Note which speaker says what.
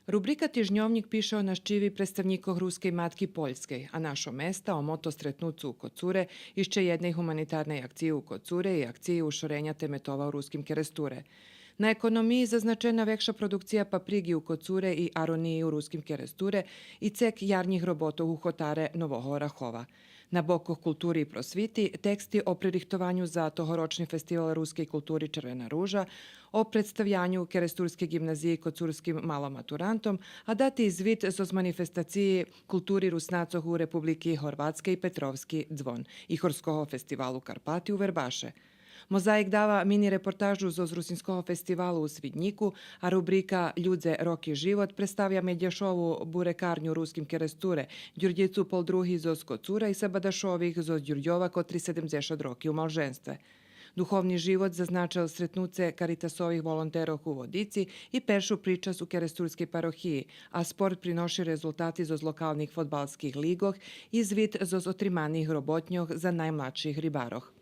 Speaker 1: Rubrika Tižnjovnik piše o naščivi predstavnikov ruskej matki Poljskej, a našo mesta o moto stretnucu u Kocure išče jednej humanitarnej akciji u Kocure i akciji ušorenja temetova u ruskim keresture. Na ekonomiji zaznačena vekša produkcija paprigi u Kocure i aroniji u ruskim keresture i cek jarnjih robotov u hotare Novohorahova. Na bokoh kulturi i prosviti teksti o pririhtovanju za tohoročni festival ruske kulturi Červena ruža, o predstavljanju Keresturske gimnazije kocurskim malomaturantom, a dati izvid zoz manifestaciji kulturi Rusnacoh u Republiki Horvatske i Petrovski dzvon i Horskoho festivalu Karpati u Verbaše. Mozaik dava mini reportažu zoz Rusinskoho festivalu u Svidnjiku, a rubrika Ljudze, rok i život predstavlja Medješovu burekarnju ruskim keresture, Đurđicu Poldruhi zoz Kocura i Sabadašovih zoz Đurđova kotri 70 roki u malženstve. Duhovni život zaznačal sretnuce Karitasovih volonterov u Vodici i peršu pričas u Keresturskej parohiji, a sport prinoši rezultati zoz lokalnih fotbalskih ligoh i zvid zoz otrimanih robotnjoh za najmladših ribaroh.